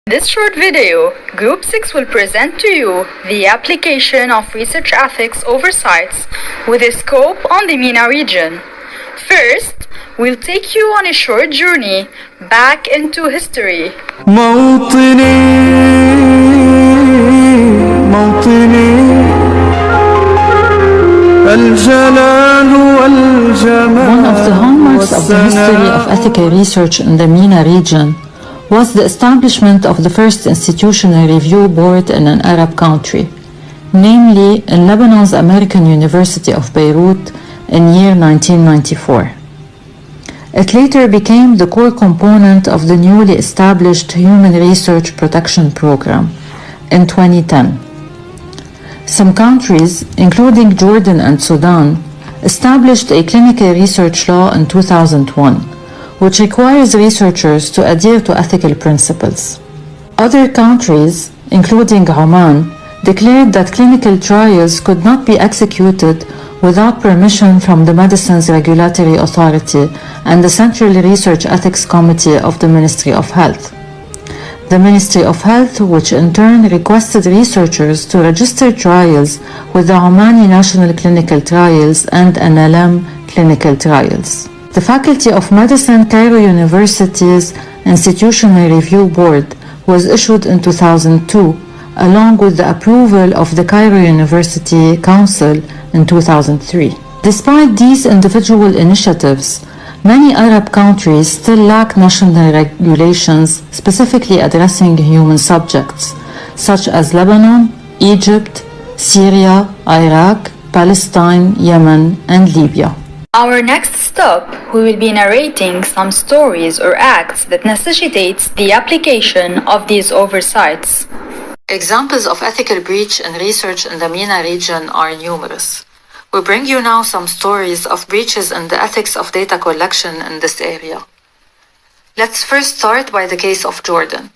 This short video, Group 6 will present to you the application of research ethics oversights with a scope on the MENA region. First, we'll take you on a short journey back into history. One of the hallmarks of the history of ethical research in the MENA region was the establishment of the first institutional review board in an Arab country, namely in Lebanon's American University of Beirut in year 1994. It later became the core component of the newly established Human Research Protection Program in 2010. Some countries, including Jordan and Sudan, established a clinical research law in 2001, which requires researchers to adhere to ethical principles. Other countries, including Oman, declared that clinical trials could not be executed without permission from the Medicines Regulatory Authority and the Central Research Ethics Committee of the Ministry of Health. The Ministry of Health, which in turn requested researchers to register trials with the Omani National Clinical Trials and NLM Clinical Trials. The Faculty of Medicine Cairo University's Institutional Review Board was issued in 2002, along with the approval of the Cairo University Council in 2003. Despite these individual initiatives, many Arab countries still lack national regulations specifically addressing human subjects, such as Lebanon, Egypt, Syria, Iraq, Palestine, Yemen, and Libya. Our next stop, we will be narrating some stories or acts that necessitates the application of these oversights. Examples of ethical breach in research in the MENA region are numerous. We bring you now some stories of breaches in the ethics of data collection in this area. Let's first start by the case of Jordan.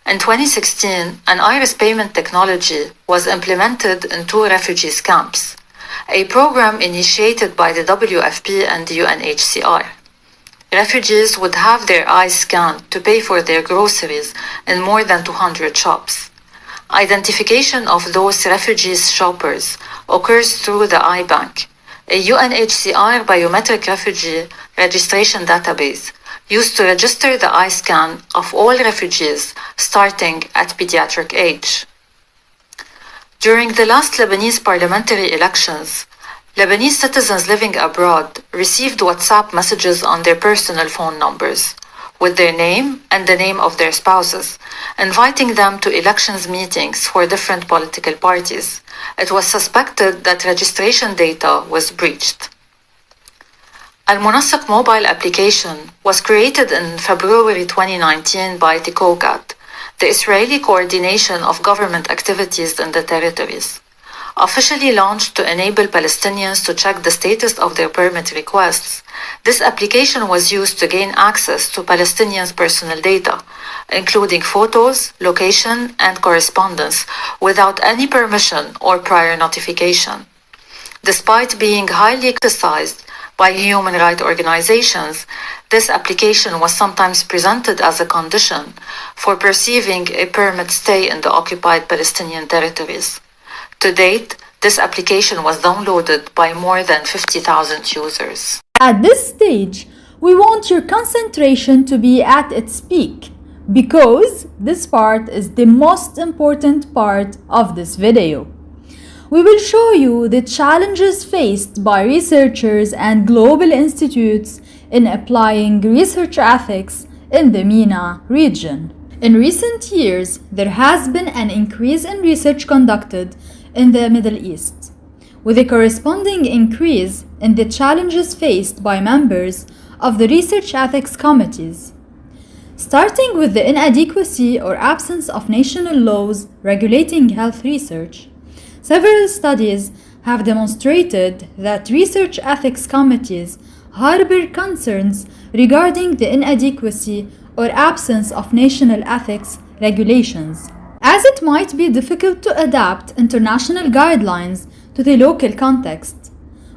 In 2016, an iris payment technology was implemented in 2 refugees camps, a program initiated by the WFP and the UNHCR. Refugees would have their eyes scanned to pay for their groceries in more than 200 shops. Identification of those refugees shoppers occurs through the iBank, a UNHCR biometric refugee registration database used to register the eye scan of all refugees starting at pediatric age. During the last Lebanese parliamentary elections, Lebanese citizens living abroad received WhatsApp messages on their personal phone numbers with their name and the name of their spouses, inviting them to elections meetings for different political parties. It was suspected that registration data was breached. Al-Munassiq mobile application was created in February 2019 by TCOGAT, the Israeli Coordination of Government Activities in the Territories. Officially launched to enable Palestinians to check the status of their permit requests, this application was used to gain access to Palestinians' personal data, including photos, location, and correspondence, without any permission or prior notification. Despite being highly criticized by human rights organizations, this application was sometimes presented as a condition for receiving a permit stay in the occupied Palestinian territories. To date, this application was downloaded by more than 50,000 users. At this stage, we want your concentration to be at its peak because this part is the most important part of this video. We will show you the challenges faced by researchers and global institutes in applying research ethics in the MENA region. In recent years, there has been an increase in research conducted in the Middle East, with a corresponding increase in the challenges faced by members of the research ethics committees. Starting with the inadequacy or absence of national laws regulating health research, several studies have demonstrated that research ethics committees harbor concerns regarding the inadequacy or absence of national ethics regulations, as it might be difficult to adapt international guidelines to the local context,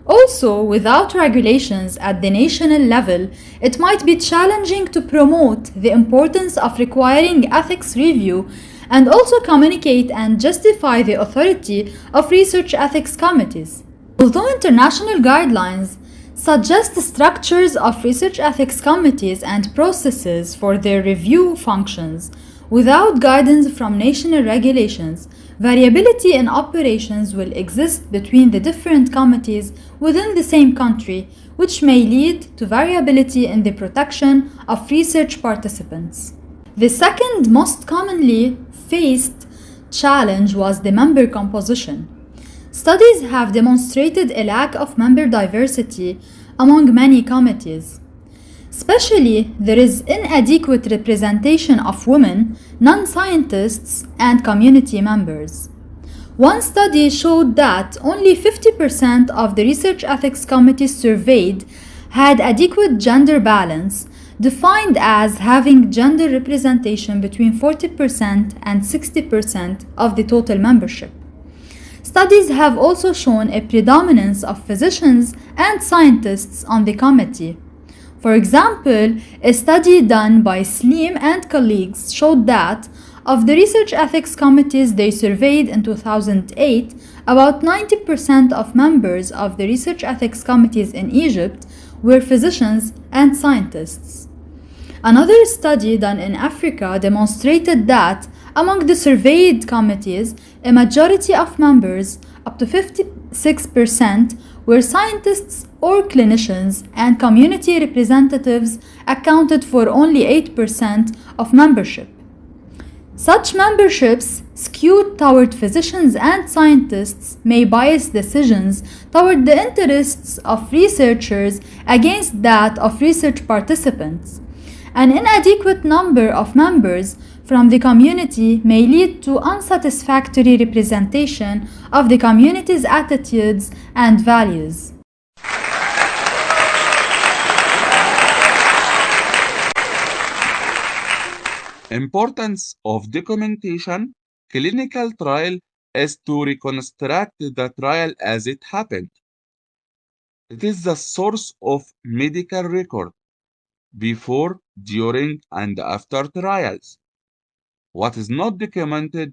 Also, without regulations at the national level, it might be challenging to promote the importance of requiring ethics review and also communicate and justify the authority of research ethics committees. Although international guidelines suggest structures of research ethics committees and processes for their review functions, without guidance from national regulations, variability in operations will exist between the different committees within the same country, which may lead to variability in the protection of research participants. The second most commonly faced challenge was the member composition. Studies have demonstrated a lack of member diversity among many committees. Especially, there is inadequate representation of women, non-scientists, and community members. One study showed that only 50% of the research ethics committees surveyed had adequate gender balance, defined as having gender representation between 40% and 60% of the total membership. Studies have also shown a predominance of physicians and scientists on the committee. For example, a study done by Salim and colleagues showed that of the research ethics committees they surveyed in 2008, about 90% of members of the research ethics committees in Egypt were physicians and scientists. Another study done in Africa demonstrated that among the surveyed committees, a majority of members, up to 56%, were scientists or clinicians, and community representatives accounted for only 8% of membership. Such memberships skewed toward physicians and scientists may bias decisions toward the interests of researchers against that of research participants. An inadequate number of members from the community may lead to unsatisfactory representation of the community's attitudes and values. Importance of documentation. Clinical trial is to reconstruct the trial as it happened. It is the source of medical record before, during, and after trials. What is not documented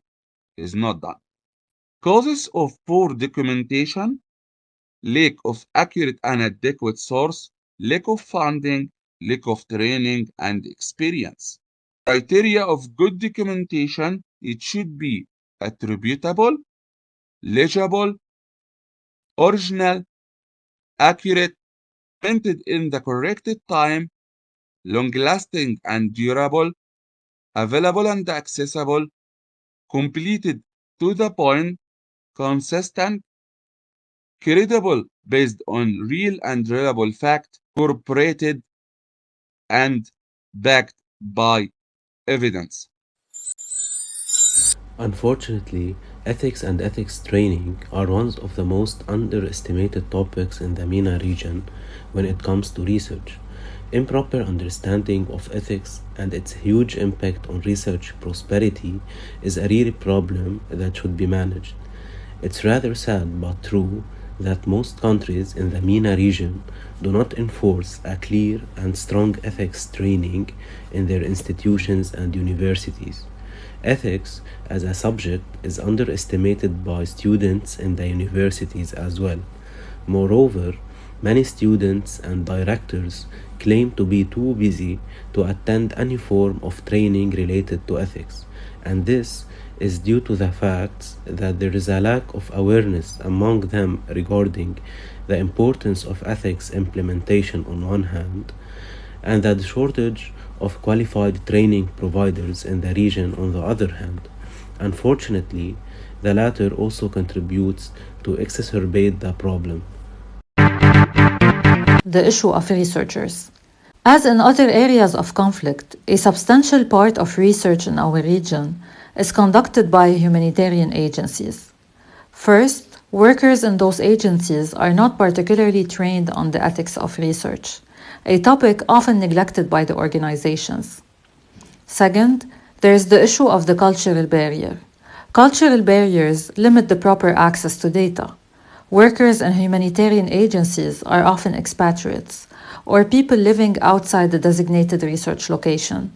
is not done. Causes of poor documentation: lack of accurate and adequate source, lack of funding, lack of training and experience. Criteria of good documentation: it should be attributable, legible, original, accurate, printed in the correct time, long-lasting and durable, available and accessible, completed to the point, consistent, credible based on real and reliable fact, corroborated, and backed by evidence. Unfortunately, ethics and ethics training are one of the most underestimated topics in the MENA region when it comes to research. Improper understanding of ethics and its huge impact on research prosperity is a real problem that should be managed. It's rather sad but true that most countries in the MENA region do not enforce a clear and strong ethics training in their institutions and universities. Ethics as a subject is underestimated by students in the universities as well. Moreover, many students and directors claim to be too busy to attend any form of training related to ethics, and this is due to the fact that there is a lack of awareness among them regarding the importance of ethics implementation on one hand, and the shortage of qualified training providers in the region on the other hand. Unfortunately, the latter also contributes to exacerbate the problem. The issue of researchers. As in other areas of conflict, a substantial part of research in our region is conducted by humanitarian agencies. First, workers in those agencies are not particularly trained on the ethics of research, a topic often neglected by the organizations. Second, there is the issue of the cultural barrier. Cultural barriers limit the proper access to data. Workers in humanitarian agencies are often expatriates, or people living outside the designated research location.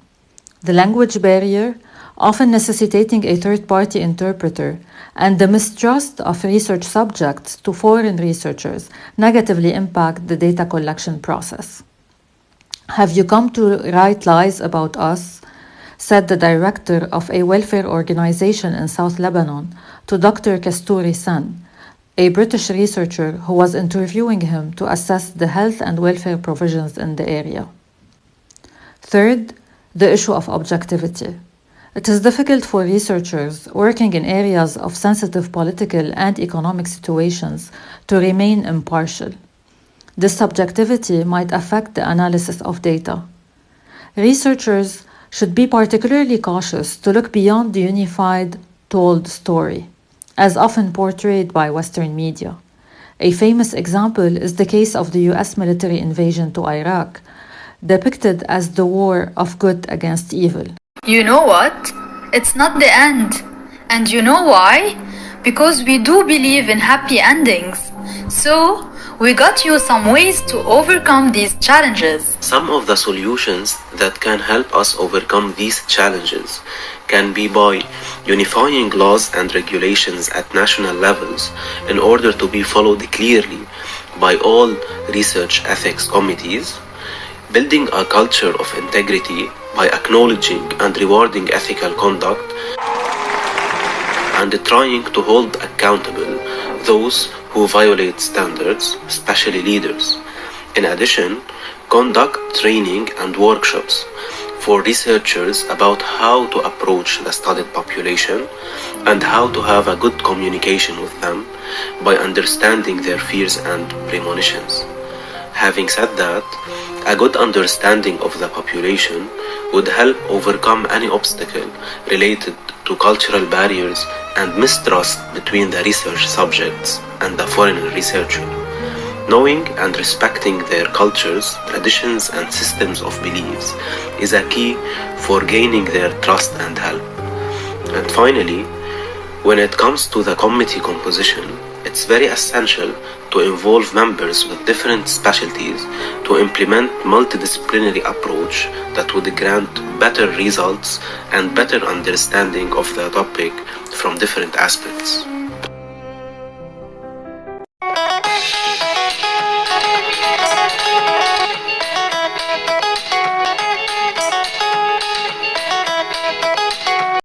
The language barrier, often necessitating a third-party interpreter, and the mistrust of research subjects to foreign researchers negatively impact the data collection process. "Have you come to write lies about us?" said the director of a welfare organization in South Lebanon to Dr. Kasturi Sen, a British researcher who was interviewing him to assess the health and welfare provisions in the area. Third, the issue of objectivity. It is difficult for researchers working in areas of sensitive political and economic situations to remain impartial. This subjectivity might affect the analysis of data. Researchers should be particularly cautious to look beyond the unified, told story, as often portrayed by Western media. A famous example is the case of the US military invasion to Iraq, depicted as the war of good against evil. You know what? It's not the end. And you know why? Because we do believe in happy endings. So, we got you some ways to overcome these challenges. Some of the solutions that can help us overcome these challenges can be by unifying laws and regulations at national levels in order to be followed clearly by all research ethics committees, building a culture of integrity by acknowledging and rewarding ethical conduct, and trying to hold accountable those who violate standards, especially leaders. In addition, conduct training and workshops for researchers about how to approach the studied population and how to have a good communication with them by understanding their fears and premonitions. Having said that, a good understanding of the population would help overcome any obstacle related to cultural barriers and mistrust between the research subjects and the foreign researcher. Knowing and respecting their cultures, traditions, and systems of beliefs is a key for gaining their trust and help. And finally, when it comes to the committee composition, it's very essential to involve members with different specialties to implement multidisciplinary approach that would grant better results and better understanding of the topic from different aspects.